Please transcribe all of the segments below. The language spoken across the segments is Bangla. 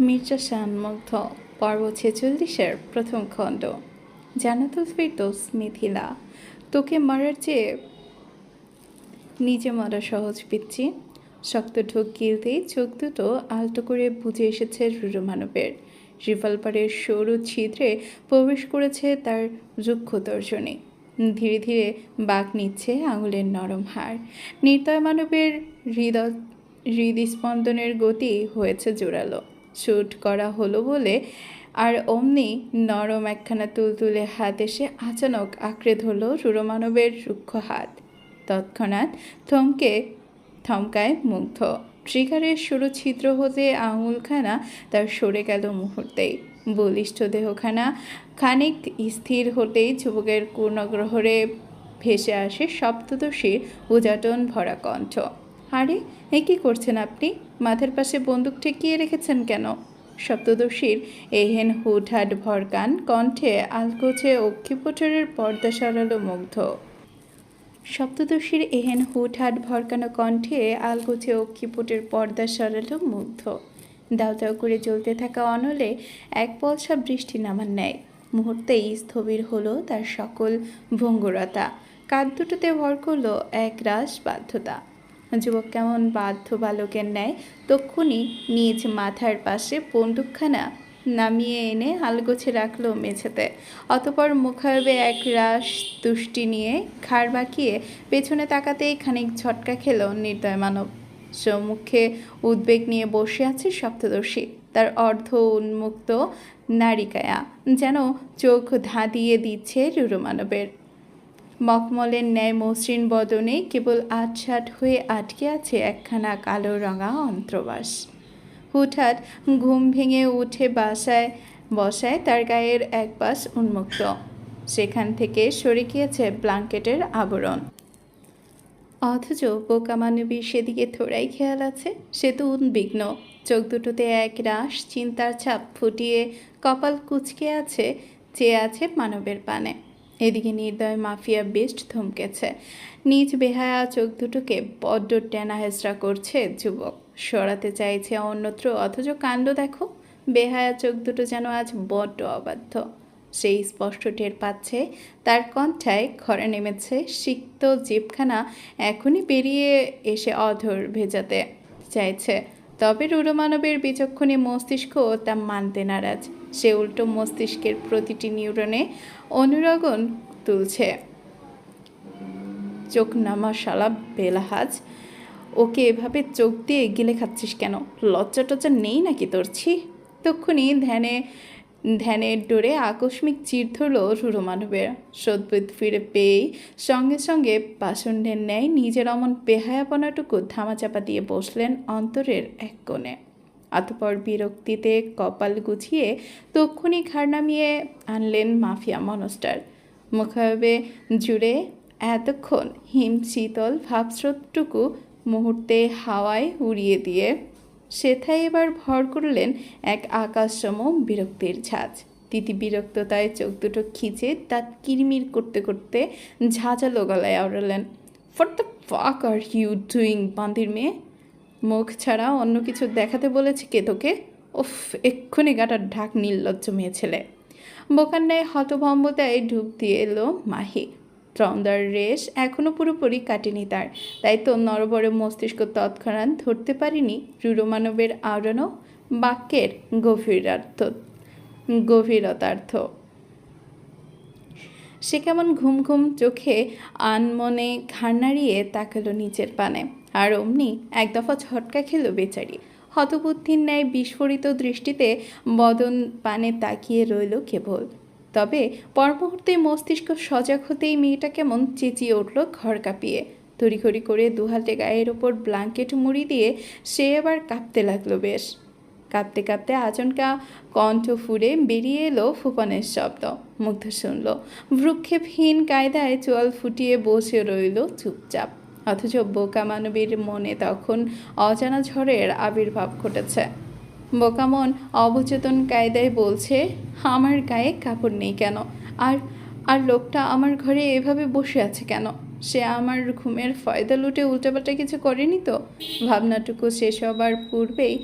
মির্জা শানমুগ্ধ পর্ব 46-এর প্রথম খণ্ড। জান্নাতুল ফিরদৌস মিথিলা, তোকে মারার চেয়ে নিজে মারা সহজ পিচ্ছি। শক্ত ঢোক গিলতেই চোখ দুটো আলতো করে বুঝে এসেছে রুরু মানবের। রিভলভারের সরু ছিদ্রে প্রবেশ করেছে তার রুক্ষ তর্জনী। ধীরে ধীরে বাঁক নিচ্ছে আঙুলের নরম হাড়। নির্দয় মানবের হৃদস্পন্দনের গতি হয়েছে জোরালো। শ্যুট করা হলো বলে আর অমনি নরম একখানা তুলতুলে হাত এসে আচানক আঁকড়ে ধরল রুরু মানবের রুক্ষ হাত। তৎক্ষণাৎ থমকায় মুগ্ধ। ট্রিগারের সরু ছিদ্র হতে আঙুলখানা তার সরে গেল মুহূর্তেই। বলিষ্ঠ দেহখানা খানিক স্থির হতেই যুবকের পূর্ণগ্রহরে ভেসে আসে সপ্তদশীর উজাটন ভরা কণ্ঠ। আরে, এ কী করছেন আপনি? মাথার পাশে বন্দুক ঠেকিয়ে রেখেছেন কেন? সপ্তদশীর এহেন হুটহাট ভরকান কণ্ঠে আলগোছে অক্ষিপটরের পর্দা সরালো মুগ্ধ। সপ্তদশীর এহেন হুটহাট ভরকানো কণ্ঠে আলগোছে অক্ষিপুটের পর্দা সরালো মুগ্ধ। দাউ দাউ করে জ্বলতে থাকা অনলে এক পলসা বৃষ্টি নামার ন্যায় মুহূর্তেই স্থবির হলো তার সকল ভঙ্গুরতা। কাঁধ দুটোতে ভর করলো এক রাস বাধ্যতা। যুবক কেমন বাধ্য বালকের ন্যায় তক্ষুনি নিজ মাথার পাশে বন্দুকখানা নামিয়ে এনে আলগোছে রাখলো মেঝেতে। অতপর মুখাবে এক রাস তুষ্টি নিয়ে ঘাড় বাঁকিয়ে পেছনে তাকাতেই খানিক ঝটকা খেল নির্দয় মানব। সম্মুখে উদ্বেগ নিয়ে বসে আছে সপ্তদশী, তার অর্ধ উন্মুক্ত নারিকায়া যেন চোখ ধাঁধিয়ে দিচ্ছে রুরু মানবের। মখমলের ন্যায় মসৃণ বদনে কেবল আটসাট হয়ে আটকে আছে একখানা কালো রঙা অন্ত্রবাস। হুটহাট ঘুম ভেঙে উঠে বসায় তার গায়ের এক পাশ উন্মুক্ত। সেখান থেকে সরে গিয়েছে ব্ল্যাঙ্কেটের আবরণ। অথচ বোকা মানবীর সেদিকে থোড়াই খেয়াল আছে। সে তো উদ্বিগ্ন, চোখ দুটোতে এক রাস চিন্তার ছাপ ফুটিয়ে কপাল কুঁচকে আছে, চেয়ে আছে মানবের পানে। এদিকে নির্দয় মাফিয়া বেস্ট থমকেছে। নিজ বেহায়া চোখ দুটোকে বড্ড টেনা হেঁচড়া করছে যুবক। সরাতে চাইছে অন্যত্র, অথচ কাণ্ড দেখো, বেহায়া চোখ দুটো যেন আজ বড্ড অবাধ্য। সেই স্পষ্ট টের পাচ্ছে তার কণ্ঠায় খরা নেমেছে। সিক্ত জিভখানা এখনই বেরিয়ে এসে অধর ভেজাতে চাইছে, তবে রুরু মানবের বিচক্ষণী মস্তিষ্ক তা মানতে নারাজ। সে উল্টো মস্তিষ্কের প্রতিটি নিউরনে অনুরগণ তুলছে। চোখ নামা শালা বেলাহাজ, ওকে এভাবে চোখ দিয়ে গিলে খাচ্ছিস কেন? লজ্জা টজ্জা নেই নাকি তোর? ছি! তক্ষুনি ধ্যানের ডোরে আকস্মিক চির ধরল রুরু মানবের। সদ্বোধ ফিরে পেয়েই সঙ্গে সঙ্গে পাষণ্ডের ন্যায় নিজের অমন বেহায়াপনাটুকু ধামাচাপা দিয়ে বসলেন অন্তরের এক কোণে। অতঃপর বিরক্তিতে কপাল গুছিয়ে তক্ষুনি ঘাড় নামিয়ে আনলেন মাফিয়া মনস্টার। মুখাবে জুড়ে এতক্ষণ হিম শীতল ভাবস্রোতটুকু মুহূর্তে হাওয়ায় উড়িয়ে দিয়ে সেথায় এবার ভর করলেন এক আকাশসম বিরক্তির ঝাঁজ। তিতি বিরক্ততায় চোখ দুটো খিচে দাঁত কিরমির করতে করতে ঝাঁঝালো গলায় আওড়ালেন, what the fuck are you doing বান্দির মেয়ে? মুখ ছাড়া অন্য কিছু দেখাতে বলেছে কে তোকে? উফ, এক্ষুনি গাটার ঢাক নির্লজ্জ মেয়ে ছেলে। বোকার ন্যায় হতভম্বতায় ডুব দিয়ে এলো মাহি। ত্রন্দার রেশ এখনও পুরোপুরি কাটেনি তার, তাই তো নরবরে মস্তিষ্ক তৎক্ষণাৎ ধরতে পারিনি রুরু মানবের আওড়ানো বাক্যের গভীরতার্থ। সে কেমন ঘুম ঘুম চোখে আনমনে ঘাড় নাড়িয়ে তাকালো নিচের পানে, আর অমনি এক দফা ঝটকা খেল বেচারি। হতবুদ্ধির ন্যায় বিস্ফোরিত দৃষ্টিতে বদন পানে তাকিয়ে রইল কেবল। তবে পরমুহূর্তে মস্তিষ্ক সজাগ হতেই মেয়েটা কেমন চেঁচিয়ে উঠল ঘর কাঁপিয়ে। তড়িঘড়ি করে দুহাতে গায়ের ওপর ব্ল্যাঙ্কেট মুড়ি দিয়ে সে এবার কাঁপতে লাগলো বেশ। কাঁপতে কাঁপতে আচমকা কণ্ঠ ফুঁড়ে বেরিয়ে এলো ফুপানের শব্দ। মুগ্ধ শুনল। ভ্রুক্ষেপহীন কায়দায় চোয়াল ফুটিয়ে বসে রইল চুপচাপ। অথচ বোকা মানবীর মনে তখন অজানা ঝড়ের আবির্ভাব ঘটেছে। বোকা মন অবচেতন কায়দায় বলছে, আমার গায়ে কাপড় নেই কেন? আর লোকটা আমার ঘরে এভাবে বসে আছে কেন? সে আমার ঘুমের ফয়দা লুটে উল্টাপাল্টা কিছু করেনি তো? ভাবনাটুকু শেষ হবার পূর্বেই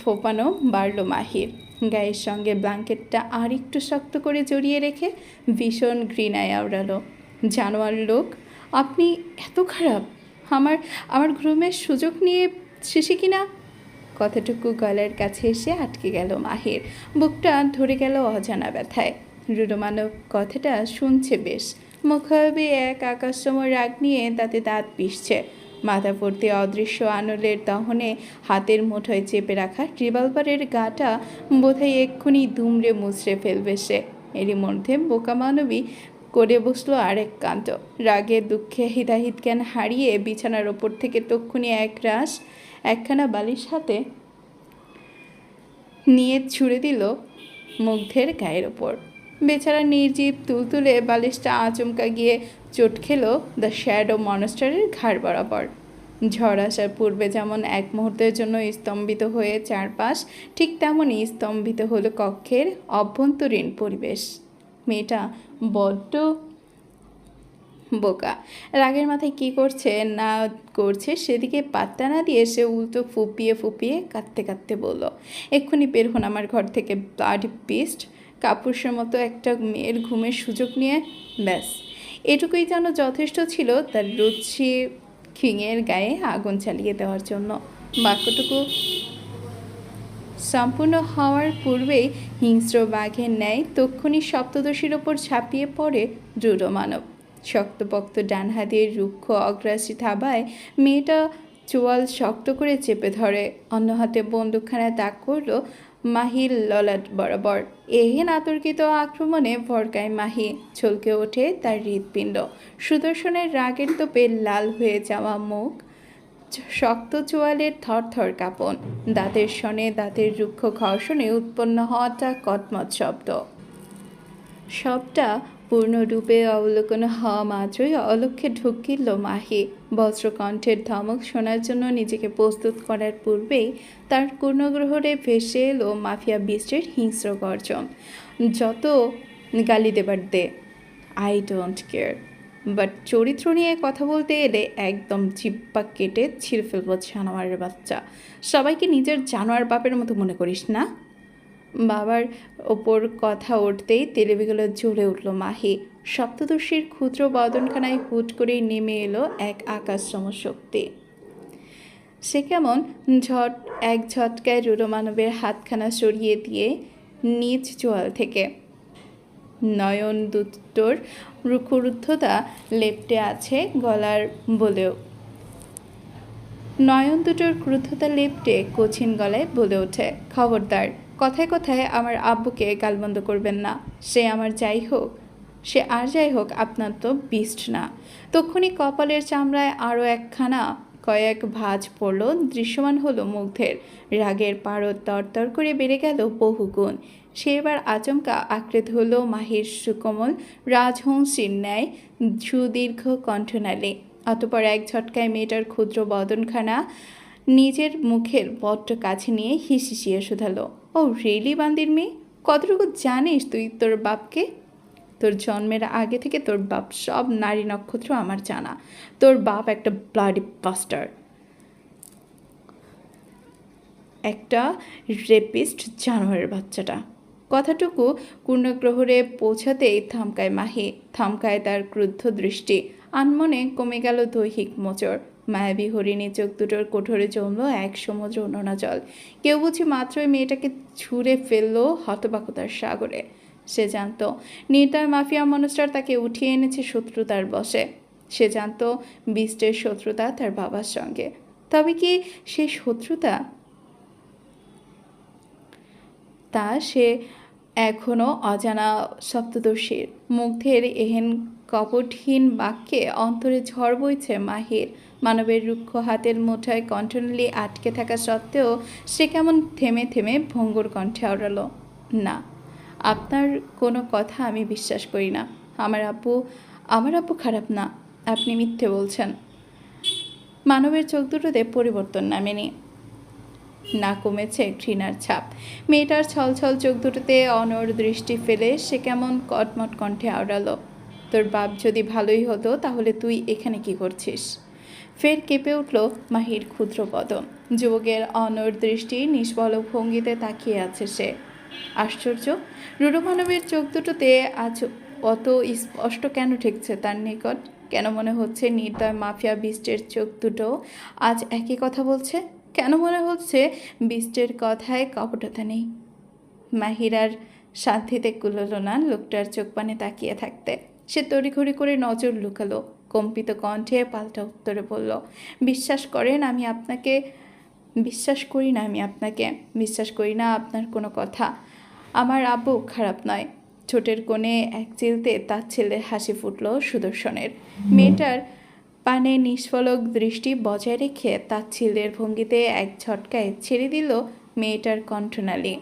ফোপানো বাড়ল মাহির। গায়ের সঙ্গে ব্ল্যাঙ্কেটটা আর একটু শক্ত করে জড়িয়ে রেখে ভীষণ ঘৃণায় আওড়ালো। জানোয়ার লোক, আপনি এত খারাপ! আমার আমার ঘুমের সুযোগ নিয়ে শেষে কিনা। কথাটুকু গলার কাছে এসে আটকে গেল মাহির। বুকটা ধরে গেল অজানা ব্যথায়। রুডমানব কথাটা শুনছে বেশ, মুখাবি এক আকাশসম রাগ নিয়ে তাতে দাঁত পিষছে। মাথা ভর্তি অদৃশ্য আনলের দহনে হাতের মুঠোয় চেপে রাখা রিভলভারের গাটা বোধহয় এক্ষুনি দুমড়ে মুচড়ে ফেলবে সে। এরই মধ্যে বোকা মানবী করে বসলো আরেক কাণ্ড। রাগে দুঃখে হিতাহিত জ্ঞান হারিয়ে বিছানার ওপর থেকে তক্ষুনি একখানা বালিশ হাতে নিয়ে ছুঁড়ে দিল মুগ্ধের গায়ের ওপর। বেচারা নির্জীব তুলতুলে বালিশটা আচমকা গিয়ে চোট খেল দ্য শ্যাডো মনস্টারের ঘাড় বরাবর। ঝড় আসার পূর্বে যেমন এক মুহূর্তের জন্য স্তম্ভিত হয়ে চারপাশ, ঠিক তেমনই স্তম্ভিত হলো কক্ষের অভ্যন্তরীণ পরিবেশ। মেয়েটা বড্ড বোকা। রাগের মাথায় কী করছে না করছে সেদিকে পাত্তা না দিয়ে সে উল্টো ফুপিয়ে ফুপিয়ে কাঁদতে কাঁদতে বলল, এক্ষুনি বের হন আমার ঘর থেকে, ব্লাডি বিস্ট! কাপুরুষের মতো একটা মেয়ের ঘুমের সুযোগ নিয়ে। ব্যাস এটুকুই যেন যথেষ্ট ছিল তার রুচি খিংয়ের গায়ে আগুন চালিয়ে দেওয়ার জন্য। বাক্যটুকু সম্পূর্ণ হওয়ার পূর্বেই হিংস্র বাঘের ন্যায় তক্ষুনি সপ্তদশীর ওপর ঝাঁপিয়ে পড়ে রুডমানব। শক্তপোক্ত ডান হাতের রুক্ষ অগ্রাসী থাবায় মেয়েটা চোয়াল শক্ত করে চেপে ধরে, অন্য হাতে বন্দুকখানা তাক করল মাহির ললাট বরাবর। এহেন আতর্কিত আক্রমণে ভরকায় মাহি, ছলকে ওঠে তার হৃৎপিণ্ড। সুদর্শনের রাগের তোপে লাল হয়ে যাওয়া মুখ, শক্ত চোয়ালের থরথর কাঁপন, দাঁতের শনে দাঁতের রুক্ষ ঘর্ষণে উৎপন্ন হওয়াটা কটমট শব্দ। সবটা পূর্ণরূপে অবলোকন হওয়া মাত্রই অলক্ষ্যে ঢুকিল মাহি। বজ্রকণ্ঠের ধমক শোনার জন্য নিজেকে প্রস্তুত করার পূর্বেই তার পূর্ণগ্রহরে ভেসে এলো মাফিয়া বিস্টের হিংস্র গর্জন। যত গালি দেবার দে, আই ডোন্ট কেয়ার, বাট চরিত্র নিয়ে কথা বলতে এলে একদম জিব্বা কেটে ছিঁড়ে ফেলবো জানোয়ারের বাচ্চা। সবাইকে নিজের জানোয়ার বাপের মতো মনে করিস না? বাবার ওপর কথা উঠতেই তেলেবিগুলো জ্বলে উঠল মাহি। সপ্তদশীর ক্ষুদ্র বদনখানায় হুট করেই নেমে এলো এক আকাশসম শক্তি। সে কেমন এক ঝটকায় রুডমানবের হাতখানা সরিয়ে দিয়ে নিজ চোয়াল থেকে নয়ন দুটোর রুক্ষরুদ্ধতা লেপ্টে আছে গলার বলেও নয়ন দুটোর ক্রুদ্ধতা লেপ্টে কঠিন গলায় বলে ওঠে, খবরদার, কথায় কথায় আমার আব্বুকে গালমন্দ করবেন না। সে আর যাই হোক আপনার তো বিস্ট না। তক্ষুনি কপালের চামড়ায় আরও কয়েক ভাঁজ পড়ল, দৃশ্যমান হলো মুগ্ধের। রাগের পারদ তরতর করে বেড়ে গেল বহুগুণ। সে এবার আচমকা আঁকড়ে ধরল মাহির সুকোমল রাজহংসীর ন্যায় সুদীর্ঘ কণ্ঠনালী। অতপর এক ঝটকায় মেয়েটার ক্ষুদ্র বদনখানা নিজের মুখের বড্ড কাছে নিয়ে হিসিয়ে শুধালো, ও রিয়েলি বান্দির মেয়ে, কতটুকু জানিস তুই তোর বাপকে? তোর জন্মের আগে থেকে তোর বাপ সব নারী নক্ষত্র আমার জানা। তোর বাপ একটা ব্লাডি বাস্টার্ড, একটা রেপিস্ট জানোয়ারের বাচ্চাটা। কথাটুকু পূর্ণগ্রহরে পৌঁছাতেই থামকায় মাহি, থামকায় তার ক্রুদ্ধ দৃষ্টি। আনমনে কমে গেল দৈহিক মোচড়। মায়াবী হরিণী চোখ দুটোর কোঠরে জমল এক সমুদ্র নোনা জল। কেউ বুঝি মাত্রই মেয়েটাকে ছুঁড়ে ফেললো হতবাকতার সাগরে। সে জানত নির্দয় মাফিয়া মনস্টার তাকে উঠিয়ে এনেছে শত্রুতার বশে। সে জানত বিস্টের শত্রুতা তার বাবার সঙ্গে। তবে কি সেই শত্রুতা তা সে এখনও অজানা সপ্তদশীর। মুগ্ধের এহেন কপটহীন বাক্যে অন্তরে ঝড় বইছে মাহির। মানবের রুক্ষ হাতের মুঠায় কণ্ঠনালী আটকে থাকা সত্ত্বেও সে কেমন থেমে থেমে ভঙ্গুর কণ্ঠে আওড়ালো, না, আপনার কোনো কথা আমি বিশ্বাস করি না। আমার আব্বু খারাপ না, আপনি মিথ্যে বলছেন। মানবের চোখ দুটোতে পরিবর্তন নামেনি, না কমেছে ঘৃণার ছাপ। মেয়েটার ছলছল চোখ দুটোতে অনড় দৃষ্টি ফেলে সে কেমন কটমট কণ্ঠে আওড়ালো, তোর বাপ যদি ভালোই হতো তাহলে তুই এখানে কি করছিস? ফের কেঁপে উঠল মাহির ক্ষুদ্র বদন। যুবকের অনড় দৃষ্টি নিষ্পলক ভঙ্গিতে তাকিয়ে আছে সে। আশ্চর্য, রুরু মানবের চোখ দুটোতে আজ অত স্পষ্ট কেন ঠেকছে তার নিকট? কেন মনে হচ্ছে নির্দয় মাফিয়া বিস্টের চোখ দুটো আজ একই কথা বলছে? কেন মনে হচ্ছে বিস্টের কথায় কপটতা নেই? মাহিরার শান্তিতে কুলোলো না লোকটার চোখ পানে তাকিয়ে থাকতে। সে তড়িঘড়ি করে নজর লুকালো, কম্পিত কণ্ঠে পাল্টা উত্তরে বলল, বিশ্বাস করেন আমি আপনাকে বিশ্বাস করি না বিশ্বাস করি না আপনার কোনো কথা। আমার আব্বু খারাপ নয়। ঠোঁটের কোণে এক চিলতে তার ছেলের হাসি ফুটল সুদর্শনের। মেয়েটার পানে নিষ্ফলক দৃষ্টি বজায় রেখে তার ছেলের ভঙ্গিতে এক ঝটকায় ছেড়ে দিল মেয়েটার কণ্ঠনালী।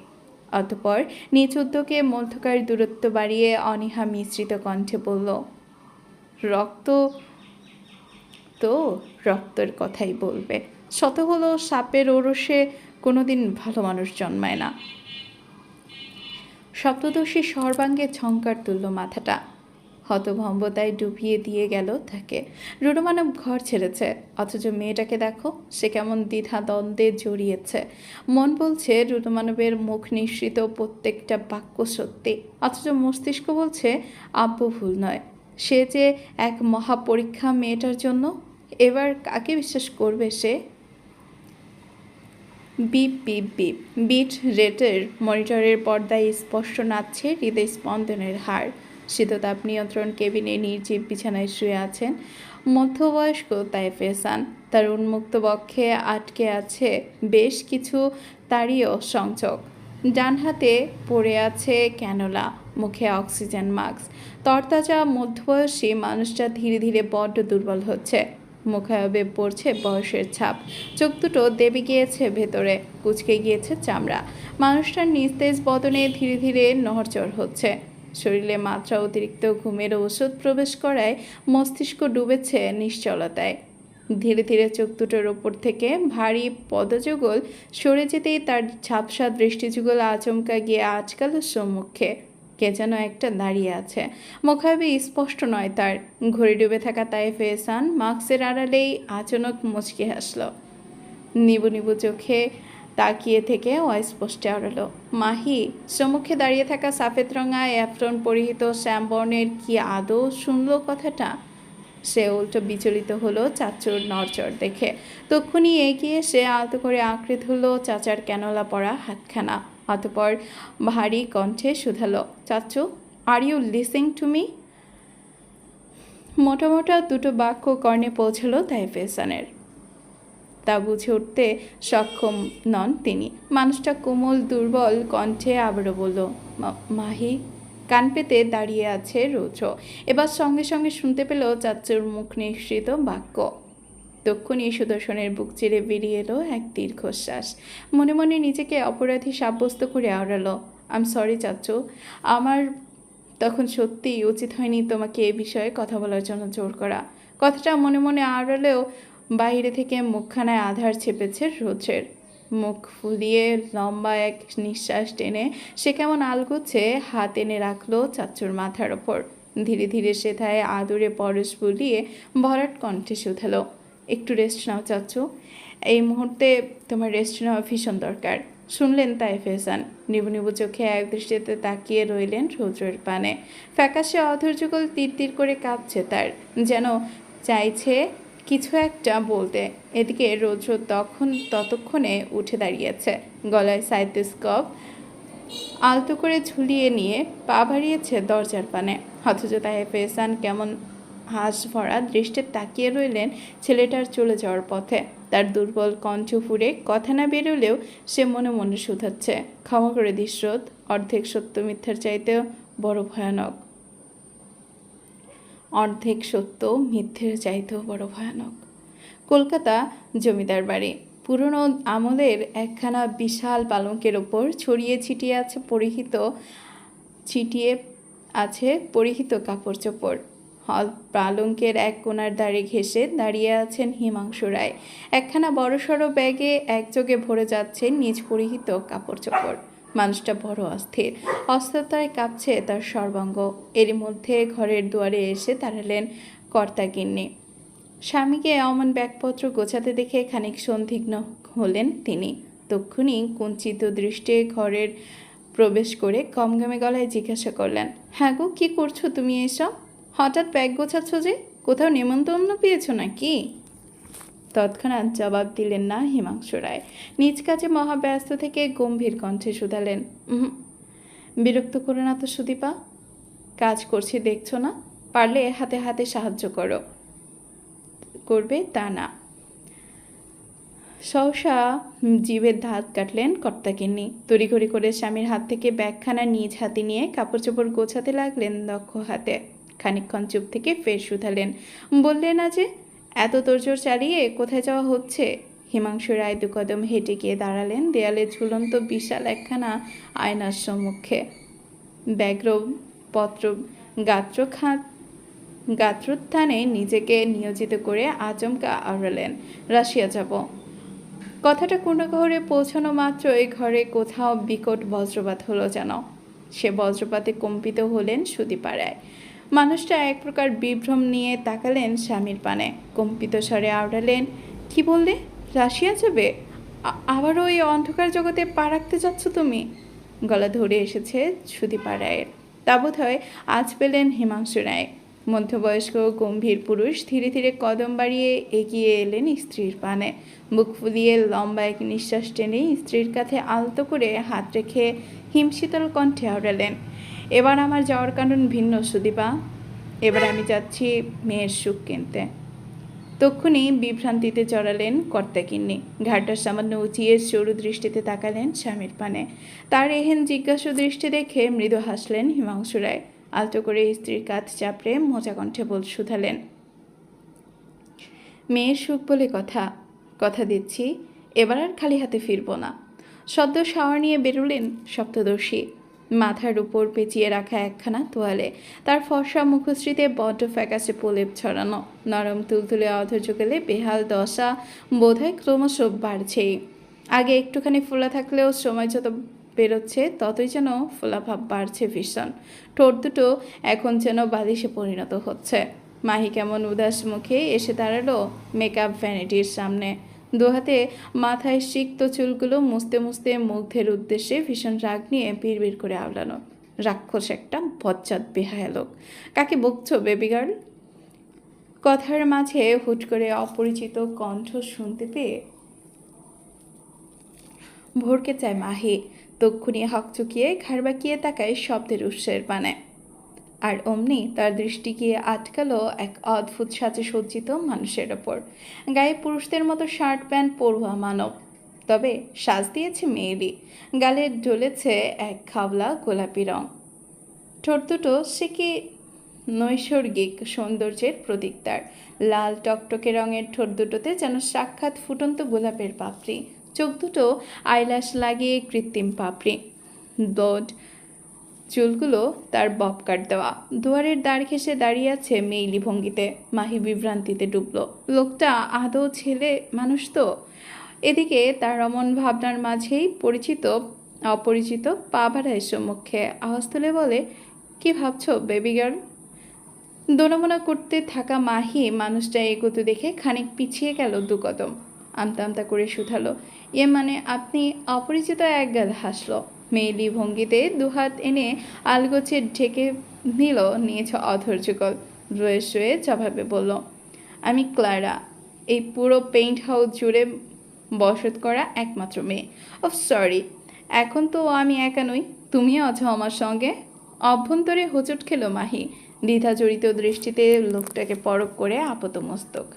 অতঃপর নিজ উদ্যোগে মধ্যকার দূরত্ব বাড়িয়ে অনীহা মিশ্রিত কণ্ঠে বলল, রক্ত তো রক্তের কথাই বলবে। শত হলো সাপের ওরসে কোনোদিন ভালো মানুষ জন্মায় না। সপ্তদর্শী সর্বাঙ্গে ঝংকার তুলল মাথাটা। হতভম্বতায় ডুবিয়ে দিয়ে গেল তাকে। রুরুমানব ঘর ছেড়েছে, অথচ মেয়েটাকে দেখো, সে কেমন দ্বিধা দ্বন্দ্বে জড়িয়েছে। মন বলছে রুরুমানবের মুখ নিঃসৃত প্রত্যেকটা বাক্য সত্যি, অথচ মস্তিষ্ক বলছে আব্বু ভুল নয়। সে যে এক মহাপরীক্ষা মেয়েটার জন্য। এবার কাকে বিশ্বাস করবে সে? বিপ বিপ বিপ বিট রেটের মনিটরের পর্দায় স্পষ্ট নাচছে হৃদয় স্পন্দনের হার। শীততাপ নিয়ন্ত্রণ কেবিনে নির্জীব বিছানায় শুয়ে আছেন মধ্যবয়স্ক তাইফ এহসান। তার উন্মুক্ত বক্ষে আটকে আছে বেশ কিছু তারীয় সংযোগ। ডান হাতে পড়ে আছে ক্যানোলা, মুখে অক্সিজেন মাস্ক। তরতাজা মধ্যবয়সী মানুষটা ধীরে ধীরে বড্ড দুর্বল হচ্ছে। মুখায়বে পড়ছে বয়সের ছাপ। চোখ দুটো দেবে গিয়েছে ভেতরে, কুঁচকে গিয়েছে চামড়া। মানুষটার নিস্তেজ বদনে ধীরে ধীরে নড়চড় হচ্ছে। শরীরে মাত্রা অতিরিক্ত ঘুমের ওষুধ প্রবেশ করায় মস্তিষ্ক ডুবেছে নিশ্চলতায়। ধীরে ধীরে চোখ দুটোর ওপর থেকে ভারী পদযুগল সরে যেতেই তার ঝাপসা দৃষ্টিযুগল আচমকা গিয়ে আজকাল সম্মুখে কে যেন একটা দাঁড়িয়ে আছে। মুখাবে স্পষ্ট নয় তার। ঘড়ি ডুবে থাকা তাইফ এহসান মাস্কের আড়ালেই আচমক মুচকি হাসল। নিবু নিবু চোখে তাকিয়ে থেকে অস্পষ্টে আড়ালো, মাহি। সম্মুখে দাঁড়িয়ে থাকা সাফেদ রঙা অ্যাফ্রন পরিহিত শ্যামবর্ণের কি আদৌ শুনল কথাটা? সে উল্টো বিচলিত হলো চাচুর নড়চড় দেখে। তক্ষুনি এগিয়ে সে আলতো করে আঁকড়ে ধরল চাচার ক্যানোলা পরা হাতখানা। অতঃপর ভারী কণ্ঠে শুধালো, চাচু, are you listening to me? মোটা মোটা দুটো বাক্য কর্ণে পৌঁছলো তাইফ এহসানের। তা বুঝে উঠতে সক্ষম নন তিনি। মানুষটা কোমল দুর্বল কণ্ঠে আবারও বলল, মাহি। কান পেতে দাঁড়িয়ে আছে রৌদ্র। এবার সঙ্গে সঙ্গে শুনতে পেল চাচুর মুখ নিঃসৃত বাক্য। তক্ষুনি সুদর্শনের বুক চিরে বেরিয়ে এলো এক দীর্ঘশ্বাস। মনে মনে নিজেকে অপরাধী সাব্যস্ত করে আওড়ালো, আই এম সরি চাচু, আমার তখন সত্যিই উচিত হয়নি তোমাকে এ বিষয়ে কথা বলার জন্য জোর করা। কথাটা মনে মনে আওড়ালেও বাইরে থেকে মুখখানায় আধার ছেপেছে রৌদ্রের। মুখ ফুলিয়ে লম্বা এক নিঃশ্বাস টেনে সে কেমন আলগোছে হাত এনে রাখলো চাচুর মাথার ওপর। ধীরে ধীরে সেথায় আদুরে পরশ বুলিয়ে ভরাট কণ্ঠে শুধালো, একটু রেস্ট নাও চাচু, এই মুহূর্তে তোমার রেস্ট নেওয়া ভীষণ দরকার। শুনলেন তাইফ এহসান। নিবু নিবু চোখে এক দৃষ্টিতে তাকিয়ে রইলেন রৌদ্রের পানে। ফ্যাকাশে অধৈর্যকল তীর তীর করে কাঁপছে তার, যেন চাইছে কিছু একটা বলতে। এদিকে রৌদ্র ততক্ষণে উঠে দাঁড়িয়েছে, গলায় সাইথোস্কোপ আলতো করে ঝুলিয়ে নিয়ে পা বাড়িয়েছে দরজার পানে। অথচ তাইফ এহসান কেমন হাঁস ভরা দৃষ্টে তাকিয়ে রইলেন ছেলেটার চলে যাওয়ার পথে। তার দুর্বল কণ্ঠ ফুঁড়ে কথা না বেরোলেও সে মনে মনে শুধাচ্ছে, ক্ষমা করে দিস রোদ, অর্ধেক সত্য মিথ্যার চাইতেও বড় ভয়ানক। অর্ধেক সত্য মিথ্যের চাইতেও বড় ভয়ানক। কলকাতা জমিদার বাড়ি। পুরনো আমলের একখানা বিশাল পালঙ্কের ওপর ছড়িয়ে ছিটিয়ে আছে পরিহিত কাপড় চোপড়। হল পালঙ্কের এক কোণার ধারে ঘেঁষে দাঁড়িয়ে আছেন হিমাংশু রায়। একখানা বড়সড় ব্যাগে একযোগে ভরে যাচ্ছে নিজ পরিহিত কাপড় চোপড়। মানুষটা বড় অস্থির, অস্থিরতায় কাঁপছে তার সর্বাঙ্গ। এরই মধ্যে ঘরের দুয়ারে এসে দাঁড়ালেন কর্তাগিন্নি। স্বামীকে অমন ব্যাগপত্র গোছাতে দেখে খানিক সন্দিগ্ধ হলেন তিনি। তক্ষুনি কুঞ্চিত দৃষ্টে ঘরের প্রবেশ করে গমগমে গলায় জিজ্ঞাসা করলেন, হ্যাঁ গো, কী করছো তুমি এসব? হঠাৎ ব্যাগ গোছাচ্ছ যে? কোথাও নেমন্তন্ন পেয়েছো নাকি? তৎক্ষণাৎ জবাব দিলেন না হিমাংশু রায়। নিজ কাজে মহাব্যস্ত থেকে গম্ভীর কণ্ঠে শুধালেন, বিরক্ত করো না তো সুদীপা, কাজ করছি দেখছো না? পারলে হাতে হাতে সাহায্য করবে তা না। সহসা জিভের ধাত কাটলেন কর্তাকিন্নি। তড়িঘড়ি করে স্বামীর হাত থেকে ব্যাগখানা নিজ হাতে নিয়ে কাপড় চোপড় গোছাতে লাগলেন দক্ষ হাতে। খানিকক্ষণ চুপ থেকে ফের শুধালেন, বললে না যে এত তোড়জোড় চালিয়ে কোথায় যাওয়া হচ্ছে? হিমাংশু রায় দুকদম হেঁটে গিয়ে দাঁড়ালেন দেয়ালে ঝুলন্ত বিশাল একখানা আয়নার সম্মুখে। ব্যগ্র পত্র গাত্রোত্থানে নিজেকে নিয়োজিত করে আচমকা আওড়ালেন, রাশিয়া যাব। কথাটা কোণাঘরে পৌঁছানো মাত্রই ঘরে কোথাও বিকট বজ্রপাত হলো যেন। সে বজ্রপাতে কম্পিত হলেন সুদীপা রায়। মানুষটা এক প্রকার বিভ্রম নিয়ে তাকালেন স্বামীর পানে। কম্পিত স্বরে আওড়ালেন, কি বললে? রাশিয়া যাবে? আবারও ওই অন্ধকার জগতে পা রাখতে যাচ্ছ তুমি? গলা ধরে এসেছে সুদীপা রায়ের। তা বোধ হয় আজ পেলেন হিমাংশু রায়। মধ্যবয়স্ক গম্ভীর পুরুষ ধীরে ধীরে কদম বাড়িয়ে এগিয়ে এলেন স্ত্রীর পানে। বুক ফুলিয়ে লম্বা এক নিঃশ্বাস টেনে স্ত্রীর কাছে আলতো করে হাত রেখে হিমশীতল কণ্ঠে আওড়ালেন, এবার আমার যাওয়ার কারণ ভিন্ন সুদীপা। এবার আমি যাচ্ছি মেয়ের সুখ কিনতে। তক্ষুনি বিভ্রান্তিতে জড়ালেন কর্তাকিন্নি। ঘাটটা সামান্য উঁচিয়ে সরু দৃষ্টিতে তাকালেন স্বামীর পানে। তার এহেন জিজ্ঞাসু দৃষ্টি দেখে মৃদু হাসলেন হিমাংশু রায়। আলতো করে স্ত্রীর কাঁধ চাপড়ে মোচা কণ্ঠে শুধালেন, মেয়ের সুখ বলে কথা দিচ্ছি, এবার আর খালি হাতে ফিরব না। সদ্য শাওয়ার নিয়ে বেরোলেন সপ্তদর্শী। মাথার উপর পেঁচিয়ে রাখা একখানা তোয়ালে, তার ফর্সা মুখশ্রীতে বড্ড ফ্যাকাশে প্রলেপ ছড়ানো। নরম তুলতুলে অধৈর্য গেলে বেহাল দশা বোধহয় ক্রমশ বাড়ছেই। আগে একটুখানি ফোলা থাকলেও সময় যত বেরোচ্ছে ততই যেন ফোলাভাব বাড়ছে ভীষণ। ঠোঁট দুটো এখন যেন বালিশে পরিণত হচ্ছে। মাহি কেমন উদাস মুখে এসে দাঁড়ালো মেকআপ ভ্যানিটির সামনে। দুহাতে মাথায় সিক্ত চুলগুলো মুছতে মুছতে মুগ্ধের উদ্দেশ্যে ভীষণ রাগ নিয়ে বিড়বিড় করে আওড়ানো, রাক্ষস একটা বজ্জাত বেহায়া লোক। কাকে বকছো বেবি গার্ল? কথার মাঝে হুট করে অপরিচিত কণ্ঠ শুনতে পেয়ে ভরকে চায় মাহি। তক্ষুনি হকচকিয়ে ঘাড় বাঁকিয়ে তাকায় শব্দের উৎসের পানে। আর অমনি তার দৃষ্টি গিয়ে আটকালো এক অদ্ভুত সাজে সজ্জিত মানুষের ওপর। গায়ে পুরুষদের মতো শার্ট প্যান্ট পরুয়া মানব, তবে সাজ দিয়েছে মেয়েলি। গালে ঢলেছে এক খাবলা গোলাপি রং। ঠোঁট দুটো সে কি নৈসর্গিক সৌন্দর্যের প্রতীক তার। লাল টকটকে রঙের ঠোঁট দুটোতে যেন সাক্ষাৎ ফুটন্ত গোলাপের পাপড়ি। চোখ দুটো আইল্যাশ লাগিয়ে কৃত্রিম পাপড়ি। দোড চুলগুলো তার ববকাট দেওয়া। দুয়ারের দাঁড় ঘেঁষে দাঁড়িয়ে আছে মেইলি ভঙ্গিতে। মাহি বিভ্রান্তিতে ডুবল। লোকটা আদৌ ছেলে মানুষ তো? এদিকে তার অমন ভাবনার মাঝেই পরিচিত অপরিচিত পা বাড়ায় সম্মুখে। আওয়াজ তুলে বলে, কি ভাবছো বেবি গার্ল? দোনামোনা করতে থাকা মাহি মানুষটা এগোতে দেখে খানিক পিছিয়ে গেল দুকদম। আমতা আমতা করে শুধালো, মানে আপনি? অপরিচিত একগাল হাসলো। মেইলি ভঙ্গিতে দুহাত এনে আলগোছে ঢেকে নিয়েছ অধৈর্যকল। রয়ে শুয়ে জবাবে বলল, আমি ক্লারা, এই পুরো পেইন্ট হাউস জুড়ে বসত করা একমাত্র মেয়ে। ও সরি, এখন তো আমি একা নই, তুমিও আছো আমার সঙ্গে। অভ্যন্তরে হোঁচট খেলো মাহি। দ্বিধাজড়িত দৃষ্টিতে লোকটাকে পরখ করে আপাত মস্তক।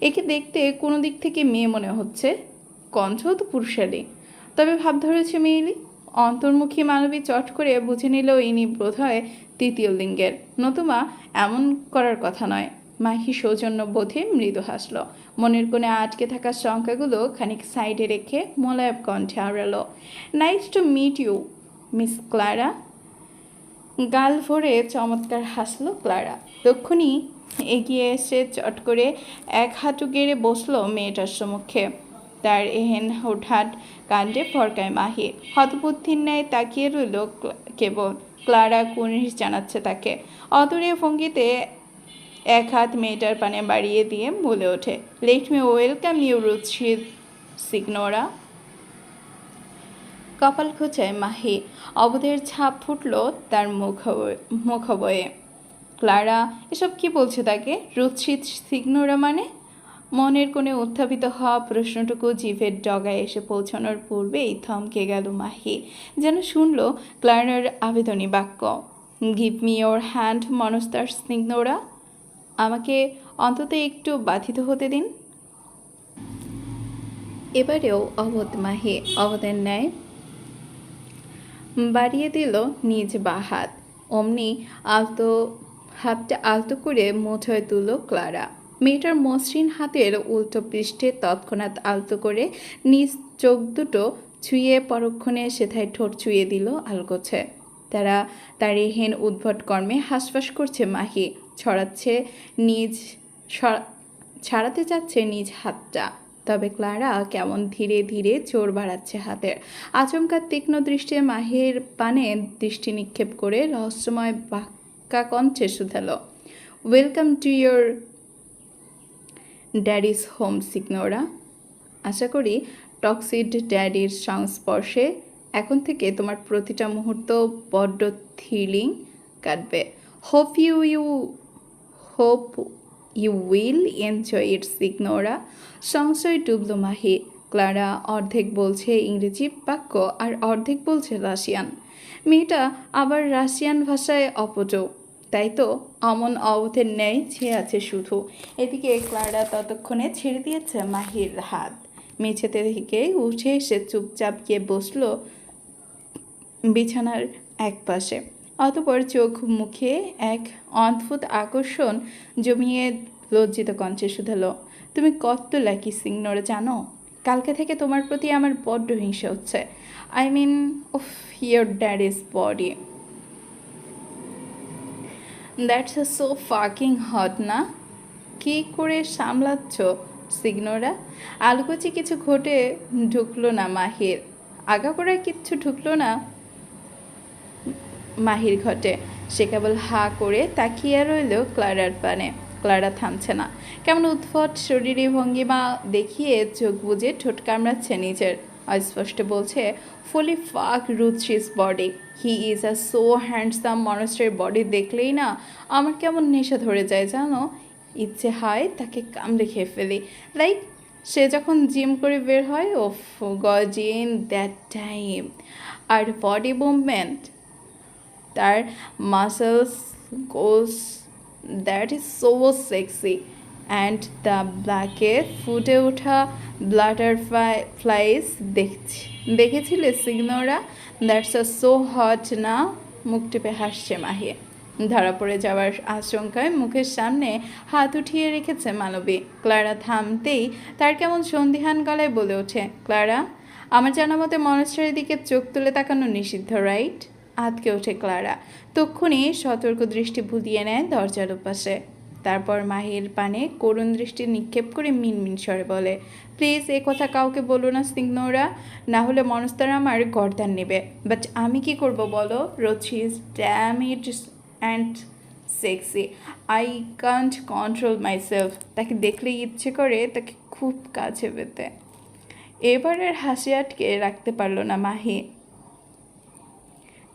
একে দেখতে কোনো দিক থেকে মেয়ে মনে হচ্ছে, কণ্ঠ তো পুরুষালী, তবে ভাব ধরেছে মেয়েলি। অন্তর্মুখী মানবী চট করে বুঝে নিল ইনি বোধ হয় তৃতীয় লিঙ্গের, নতুবা এমন করার কথা নয়। মাহি সৌজন্য বোধে মৃদু হাসল। মনের কোণে আটকে থাকা শঙ্কাগুলো খানিক সাইডে রেখে মোলায়েব কণ্ঠে আওড়ালো, nice to meet you miss Clara. গাল ভরে চমৎকার হাসলো ক্লারা। তক্ষুনি এগিয়ে এসে চট করে এক হাঁটু গেড়ে বসলো মেয়েটার সম্মুখে। তার এহেন হুটহাট কাণ্ডে ভরকায় মাহি। হতবুদ্ধির ন্যায় তাকিয়ে রইল কেবল। ক্লারা কুর্নিশ জানাচ্ছে তাকে। অদূরে ভঙ্গিতে এক হাত মেয়েটার পানে বাড়িয়ে দিয়ে বলে ওঠে, লেট মি ওয়েলকাম ইউ রুচিত সিগনোরা। কপাল খোঁচায় মাহি। অবধের ছাপ ফুটল তার মুখবয়ে। ক্লারা এসব কি বলছে তাকে? রুচিত সিগনোরা মানে? মনের কোণে উত্থাপিত হওয়া প্রশ্নটুকু জিভের ডগায় এসে পৌঁছানোর পূর্বেই থমকে গেল মাহি, যেন শুনল ক্লারার আবেদনী বাক্য। গিভ মি ইয়োর হ্যান্ড মনস্তার সিগনোরা। আমাকে অন্তত একটু বাধিত হতে দিন। এবারেও অবধ মাহি অবধের ন্যায় বাড়িয়ে দিল নিজ বা হাত। অমনি হাতটা আলতো করে মুঠোয় তুলল ক্লারা। মেয়েটার মসৃণ হাতের উল্টো পৃষ্ঠে তৎক্ষণাৎ আলতো করে নিজ চোখ দুটো ছুঁয়ে পরক্ষণে সেথায় ঠোঁট ছুঁয়ে দিল আলগোছে। তার এহেন উদ্ভট কর্মে হাঁসফাঁস করছে মাহি, ছাড়াতে চাচ্ছে নিজ হাতটা। তবে ক্লারা কেমন ধীরে ধীরে জোর বাড়াচ্ছে হাতের। আচমকা তীক্ষ্ণ দৃষ্টিতে মাহির পানে দৃষ্টি নিক্ষেপ করে রহস্যময় বাক্যাকণ্ঠে শুধালো, welcome to your daddy's home signora. আশা করি টক্সিড ড্যাডির সংস্পর্শে এখন থেকে তোমার প্রতিটা মুহূর্ত বড্ড থ্রিলিং কাটবে। Hope you will enjoy it signora. সংশয় ডুবল মাহি। ক্লারা অর্ধেক বলছে ইংরেজি বাক্য আর অর্ধেক বলছে রাশিয়ান। মেয়েটা আবার রাশিয়ান ভাষায় অপটু, তাই তো অমন অবধের ন্যায় ছেয়ে আছে শুধু। এদিকে ক্লারা ততক্ষণে ছেড়ে দিয়েছে মাহির হাত। মেঝেতে থেকে উঠে এসে চুপচাপ গিয়ে বসল বিছানার এক পাশে। অতপর চোখ মুখে এক অদ্ভুত আকর্ষণ জমিয়ে লজ্জিত কণ্ঠে শুধালো, তুমি কত লাকি সিগনোরা জানো? কালকে থেকে তোমার প্রতি আমার বড্ড হিংসা হচ্ছে। I mean of your daddy's body. That's so fucking hot না? কী করে সামলাচ্ছ সিগনোরা? আলুকচি কিছু ঘটে ঢুকলো না মাহির। আগাগোড়ায় কিচ্ছু ঢুকলো না মাহির ঘটে। সে কেবল হা করে তাকিয়ে রইল ক্লারার পানে। ক্লারা থামছে না। কেমন উদ্ভট শরীরী ভঙ্গিমা দেখিয়ে চোখ বুজে ঠোঁট কামড়াচ্ছে নিজের। অস্পষ্ট বলছে, ফুলি ফাক রুচিস body. He is a so handsome. মানুষের বডি দেখলেই না আমার কেমন নেশা ধরে যায় জানো। ইচ্ছে হয় তাকে কামড়ে খেয়ে ফেলি। লাইক সে যখন জিম করে বের হয়, oh god in that time. আর বডি মুভমেন্ট, তার muscles goes, that is so sexy. And the ব্ল্যাকে ফুটে ওঠা বাটারফ্লাইস দেখেছিলে signora? That's a so hot না? মুখ টিপে হাসছে মাহি। ধরা পড়ে যাওয়ার আশঙ্কায় মুখের সামনে হাত উঠিয়ে রেখেছে মানবী। ক্লারা থামতেই তার কেমন সন্দিহান গলায় বলে ওঠে, ক্লারা, আমার জানা মতে মনস্টারের দিকে চোখ তুলে তাকানো নিষিদ্ধ, রাইট? আতকে ওঠে ক্লারা। তক্ষুনি সতর্ক দৃষ্টি বুলিয়ে নেয় দরজার ওপাশে। তারপর মাহির পানে করুণ দৃষ্টি নিক্ষেপ করে মিনমিন স্বরে বলে, প্লিজ এ কথা কাউকে বলো না সিগনোরা, না হলে মনস্তার আমার গর্দান নেবে। বাট আমি কি করব বলো? রোচি is damn it and sexy. I can't control myself. তাকে দেখলেই ইচ্ছে করে তাকে খুব কাছে পেতে। এবারের হাসি আটকে রাখতে পারল না মাহি।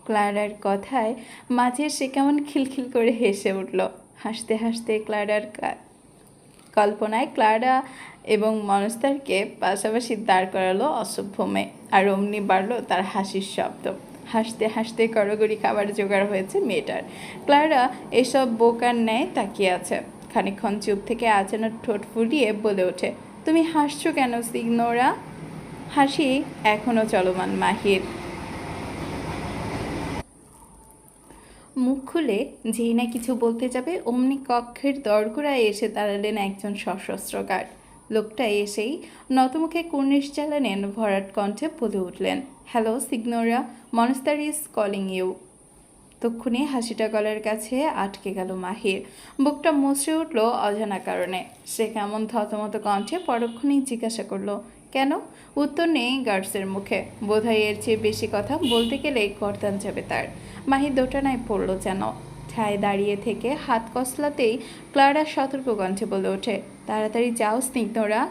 ক্লারার কথায় মাঝে সে কেমন খিলখিল করে হেসে উঠল। হাসতে হাসতে ক্লারার কল্পনায় ক্লারা এবং মনস্তারকে পাশাপাশি দাঁড় করালো অসভ্য মেয়ে। আর অমনি বাড়ল তার হাসির শব্দ। হাসতে হাসতে করগড়ি খাবার জোগাড় হয়েছে মেয়েটার। ক্লারা এসব বোকার ন্যায় তাকিয়ে আছে। খানিকক্ষণ চুপ থেকে আচানক ঠোঁট ফুলিয়ে বলে ওঠে, তুমি হাসছো কেন সিগনোরা? হাসি এখনও চলমান মাহির। মুখ খুলে যেই না কিছু বলতে যাবে অমনি কক্ষের দরগোড়ায় এসে দাঁড়ালেন একজন সশস্ত্র গার্ড। লোকটা এসেই নতমুখে কুর্নিশ চালানেন ভরাট কণ্ঠে বলে উঠলেন, হ্যালো সিগনোরা, মনস্তার ইজ কলিং ইউ। তক্ষুনি হাসিটা গলার কাছে আটকে গেল মাহির। বুকটা মুচড়ে উঠল অজানা কারণে। সে কেমন থতমত কণ্ঠে পরক্ষণেই জিজ্ঞাসা করলো, কেন? উত্তর নেই গার্ডসের মুখে। বোধহয় এর চেয়ে বেশি কথা বলতে গেলেই গর্দান যাবে তার। মাহি দোটানায় পড়ল যেন। ঠায় দাঁড়িয়ে থেকে হাত কসলাতেই ক্লারা সতর্ক কণ্ঠে বলে ওঠে, তাড়াতাড়ি যাও সিগনোরা,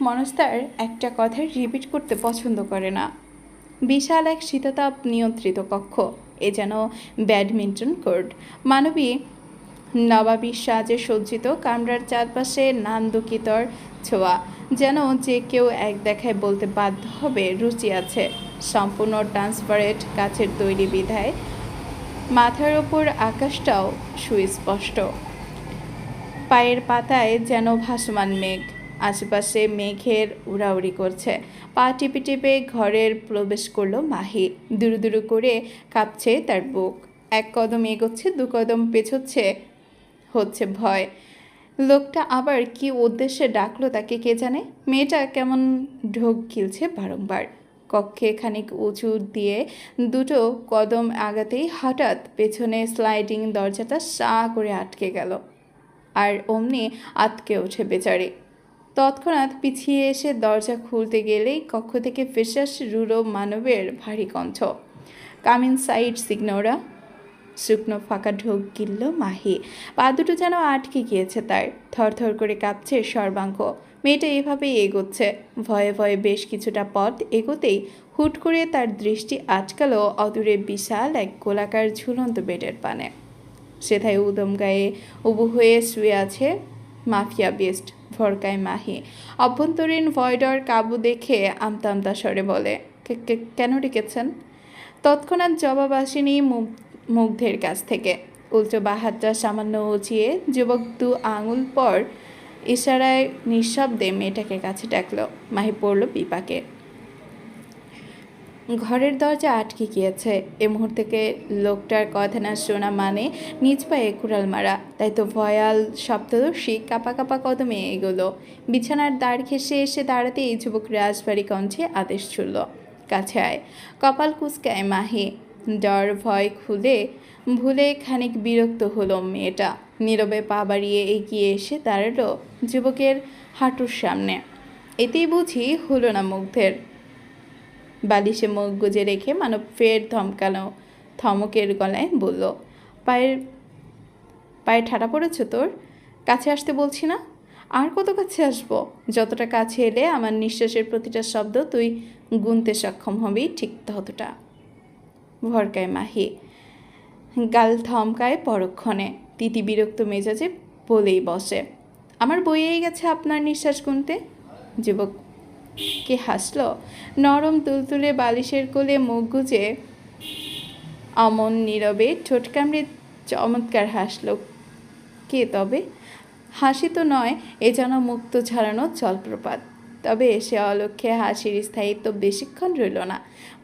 মনস্তার একটা কথা রিপিট করতে পছন্দ করে না। বিশাল এক শীতাতাপ নিয়ন্ত্রিত কক্ষ, এ যেন ব্যাডমিন্টন কোর্ট। মানবী নবাবী সাজে সজ্জিত কামরার চারপাশে নান্দকিতর ছোঁয়া, যেন যে কেউ এক দেখায় বলতে বাধ্য হবে রুচি আছে। সম্পূর্ণ ট্রান্সপারেন্ট কাচের তৈরি বিধায় মাথার ওপর আকাশটাও সুস্পষ্ট। পায়ের পাতায় যেন ভাসমান মেঘ, আশেপাশে মেঘের উড়াউড়ি করছে। পা টিপে টিপে ঘরের প্রবেশ করলো মাহি। দুরু দুরু করে কাঁপছে তার বুক। এক কদম এগোচ্ছে, দু কদম পেছোচ্ছে, হচ্ছে ভয়। লোকটা আবার কি উদ্দেশ্যে ডাকলো তাকে কে জানে। মেয়েটা কেমন ঢোক গিলছে বারংবার। কক্ষে খানিক উঁচু দিয়ে দুটো কদম আগাতেই হঠাৎ পেছনে স্লাইডিং দরজাটা সাঁ করে আটকে গেল। আর অমনি আটকে ওঠে বেচারি। তৎক্ষণাৎ পিছিয়ে এসে দরজা খুলতে গেলেই কক্ষ থেকে ভেসে আসে রুড়ো মানবের ভারী কণ্ঠ। Come inside signora. শুকনো ফাঁকা ঢোক গিলল মাহি। পা দুটো যেন আটকে গিয়েছে তার। থরথর করে কাঁপছে সর্বাঙ্গ। মেয়েটা এভাবেই এগোচ্ছে। ভয়ে ভয়ে বেশ কিছুটা পথ এগোতেই হুট করে তার দৃষ্টি আটকালো অদূরে বিশাল এক গোলাকার ঝুলন্ত বেডের পানে। সেথায় উদম গায়ে উবু হয়ে শুয়ে আছে মাফিয়া বেস্ট। ভরকায় মাহি। অভ্যন্তরীণ ভয়ডর কাবু দেখে আমতা আমতা স্বরে বলে, কেন ডেকেছেন? তৎক্ষণাৎ জবাব আসেনি মুগ্ধের কাছ থেকে। উল্টো বাহাতটা সামান্য উঁচিয়ে যুবক দু আঙুল পর ইশারায় নিঃশব্দে মেয়েটাকে কাছে ডাকল। মাহি পড়ল বিপাকে। ঘরের দরজা আটকে গিয়েছে। এ মুহূর্তে লোকটার কথা না শোনা মানে নিজ পায়ে কুড়াল মারা। তাই তো ভয়াল সপ্তদর্শী কাপা কাপা কদমে এগোলো। বিছানার দাঁড় ঘেঁষে এসে দাঁড়াতে এই যুবক রাজবাড়ি কণ্ঠে আদেশ ছুড়ল, কাছে আয়। কপাল কুঁচকায় মাহি। ডর ভয় ভুলে খানিক বিরক্ত হলো মেয়েটা। নীরবে পা বাড়িয়ে এগিয়ে এসে দাঁড়ালো যুবকের হাঁটুর সামনে। এতেই বুঝি হলো না মুগ্ধের। বালিশে মুখ গুজে রেখে মানব ফের থমকের গলায় বলল, পায়ে ঠাটা পড়েছ তোর? কাছে আসতে বলছি না? আর কত কাছে আসবো? যতটা কাছে এলে আমার নিঃশ্বাসের প্রতিটা শব্দ তুই গুনতে সক্ষম হবি, ঠিক ততটা। ভরকায় মাহি। গাল থমকায় পরক্ষণে। তিতি বিরক্ত মেজাজে বলেই বসে, আমার বইয়েই গেছে আপনার নিঃশ্বাস গুনতে। যুবক কে হাসল। নরম তুলতুলে বালিশের কোলে মুখ গুজে অমন নীরবে ঠোঁট কামড়ে চমৎকার হাসল। কে তবে? হাসি তো নয়, এ যেন মুক্ত ঝরানো জলপ্রপাত। তবে সে অলক্ষ্যে হাসির স্থায়িত্ব বেশিক্ষণ রইল না।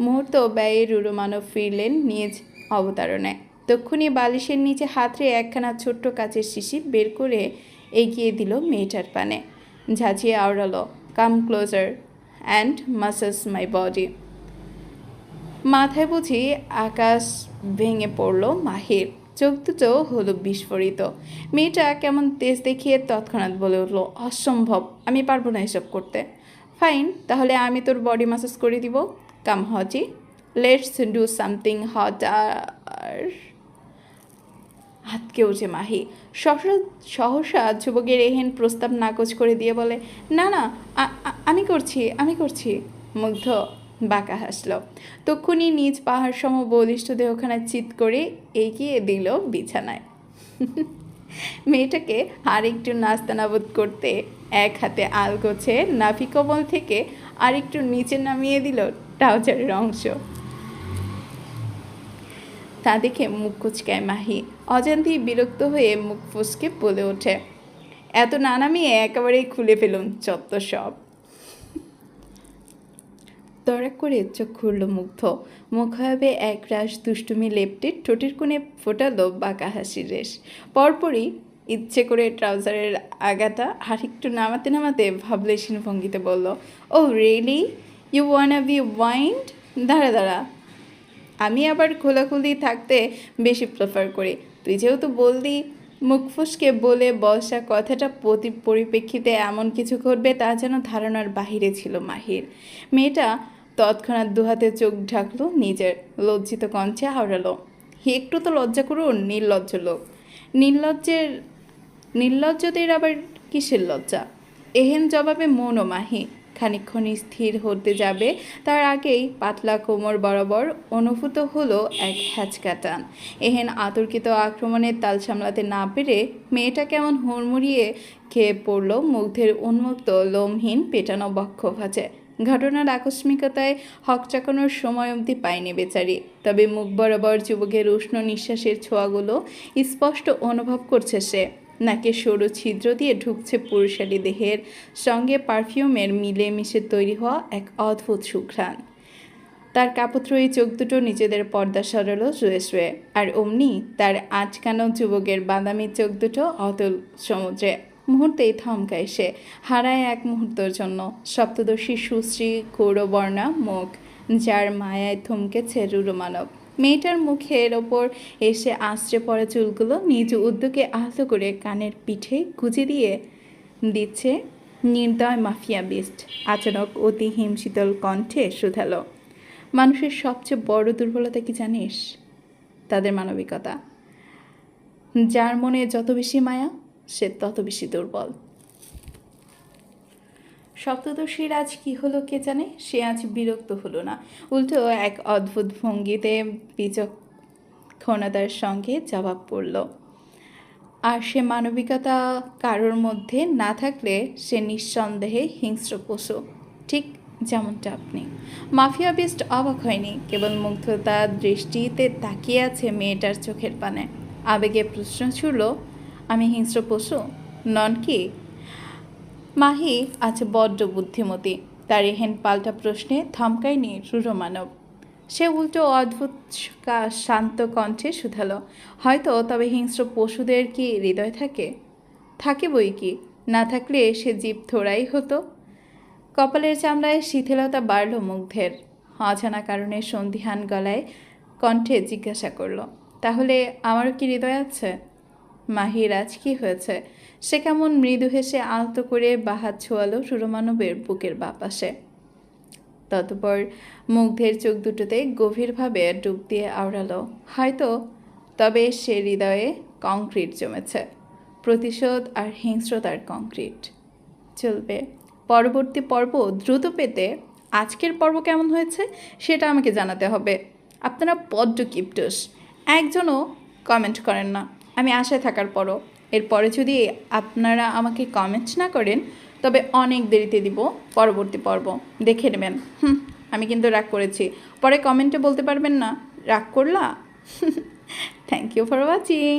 মুহূর্ত ব্যয়ে রুড়ো মানব ফিরলেন নিজ অবতারণায়। তক্ষুনি বালিশের নিচে হাতড়ে একখানা ছোট্ট কাচের শিশি বের করে এগিয়ে দিল মেয়েটার পানে। ঝাঁঝিয়ে আওড়ালো, come closer and massage my body. মাথায় বুঝি আকাশ ভেঙে পড়ল মাহির। চোখ দুটো হলো বিস্ফোরিত। মেয়েটা কেমন তেজ দেখিয়ে তৎক্ষণাৎ বলে উঠল, অসম্ভব, আমি পারবো না এসব করতে। ফাইন, তাহলে আমি তোর বডি ম্যাসাজ করে দিব। কাম হজি, লেটস ডু সামথিং হট। আর হাতকে উঠে মাহি। সহসা যুবকের এহেন প্রস্তাব নাকচ করে দিয়ে বলে, না না, আমি করছি। মুগ্ধ বাঁকা হাসল। তক্ষুনি নিজ পাহাড় সম বলিষ্ঠ দেহখানা চিৎ করে এগিয়ে দিল বিছানায়। মেয়েটাকে আরেকটু নাস্তানাবুদ করতে এক হাতে আলগোছে নাভি কমল থেকে আরেকটু নিচে নামিয়ে দিল ট্রাউজারের অংশ। তা দেখে মুখ কুচকায় মাহি। অজান্তেই বিরক্ত হয়ে মুখ ফুসকে বলে ওঠে, এত না নামিয়ে একেবারেই খুলে ফেলুন চত্ব সব। তড়াক করে চোখ খুলল মুগ্ধ। মুখাবে এক রাশ দুষ্টুমি লেপটে ঠোঁটের কোণে ফোটালো বাঁকা হাসির রেশ। পরপরই ইচ্ছে করে ট্রাউজারের আগাটা আরেকটু নামাতে নামাতে ভাবলেশীন ভঙ্গিতে বলল, oh really, you wanna be wined? দাঁড়া, আমি আবার খোলাখুলি থাকতে বেশি প্রেফার করি। তুই যেহেতু বললি। মুখ ফুসকে বলে বসা কথাটা পরিপ্রেক্ষিতে এমন কিছু ঘটবে তা যেন ধারণার বাহিরে ছিল মাহির। মেয়েটা তৎক্ষণাৎ দুহাতে চোখ ঢাকলো নিজের। লজ্জিত কণ্ঠে আওড়ালো, একটু তো লজ্জা করুন, নির্লজ্জ লোক। নির্লজ্জদের আবার কিসের লজ্জা? এহেন জবাবে মনও মাহি খানিকক্ষণ স্থির হতে যাবে তার আগেই পাতলা কোমর বরাবর অনুভূত হলো এক হ্যাচকা টান। এহেন আতর্কিত আক্রমণের তাল সামলাতে না পেরে মেয়েটা কেমন হুড়মুড়িয়ে খেয়ে পড়ল মুগ্ধের উন্মুক্ত লোমহীন পেটানো বক্ষ ভাঁজে। ঘটনার আকস্মিকতায় হকচাকানোর সময় অবধি পায়নি বেচারি, তবে মুখ বরাবর যুবকের উষ্ণ নিঃশ্বাসের ছোঁয়াগুলো স্পষ্ট অনুভব করছে সে। নাকে সরু ছিদ্র দিয়ে ঢুকছে পুরুষালী দেহের সঙ্গে পারফিউমের মিলে মিশে তৈরি হওয়া এক অদ্ভুত সুঘ্রাণ। তার কাপড়ত্রয়ী চোখ দুটো নিজেদের পর্দা সরালো শুয়ে শুয়ে, আর অমনি তার আঁচকানো যুবকের বাদামি চোখ দুটো অতল সমুদ্রে। মুহূর্তেই থমকায় সে, হারায় এক মুহূর্তের জন্য সপ্তদর্শী সুশ্রী গৌরবর্ণা মুখ, যার মায়ায় থমকেছে রুরু মানব। মেয়েটার মুখের ওপর এসে আশ্রে পড়া চুলগুলো নিজ উদ্যোগে আহত করে কানের পিঠে গুজে দিয়ে দিচ্ছে নির্দয় মাফিয়া বিস্ট। আচানক অতি হিমশীতল কণ্ঠে শুধালো, মানুষের সবচেয়ে বড় দুর্বলতা কি জানিস? তাদের মানবিকতা। যার মনে যত বেশি মায়া সে তত বেশি দুর্বল। সপ্তদর্শীর আজ কি হলো কে জানে, সে আজ বিরক্ত হলো না, উল্টো এক অদ্ভুত ভঙ্গিতে বিচক্ষণতার সঙ্গে জবাব পড়ল। আর সে মানবিকতা কারোর মধ্যে না থাকলে সে নিঃসন্দেহে হিংস্র পশু, ঠিক যেমনটা আপনি। মাফিয়া বিস্ট অবাক হয়নি, কেবল মুগ্ধতা দৃষ্টিতে তাকিয়ে আছে মেয়েটার চোখের পানে। আবেগে প্রশ্ন ছুড়ল, আমি হিংস্র পশু নন কি? মাহি আছে বড্ড বুদ্ধিমতী, তার এহেন পাল্টা প্রশ্নে থমকায়নি রুরু মানব। সে উল্টো অদ্ভুত শান্ত কণ্ঠে শুধালো, হয়তো, তবে হিংস্র পশুদের কি হৃদয় থাকে? থাকে বই কি, না থাকলে সে জীব থোড়াই হতো। কপালের চামড়ায় শিথিলতা বাড়ল মুগ্ধের। অজানা কারণে সন্দিহান গলায় কণ্ঠে জিজ্ঞাসা করল, তাহলে আমারও কি হৃদয় আছে? মাহির আজ কি হয়েছে? সে কেমন মৃদু হেসে আলতো করে বাহাত ছোয়ালো রুরু মানবের বুকের বাপাশে। ততপর মুগ্ধের চোখ দুটোতে গভীরভাবে ডুব দিয়ে আওড়ালো, হয়তো, তবে সে হৃদয়ে কংক্রিট জমেছে, প্রতিশোধ আর হিংস্রতার কংক্রিট। চলবে পরবর্তী পর্ব দ্রুত পেতে আজকের পর্ব কেমন হয়েছে সেটা আমাকে জানাতে হবে। আপনারা বড্ড কিপটুস, একজনও কমেন্ট করেন না। আমি আশায় থাকার পরও এরপরে যদি আপনারা আমাকে কমেন্ট না করেন তবে অনেক দেরিতে দিব পরবর্তী পর্ব, দেখে নেবেন। আমি কিন্তু রাগ করেছি, পরে কমেন্টে বলতে পারবেন না রাগ করলা। Thank you for watching.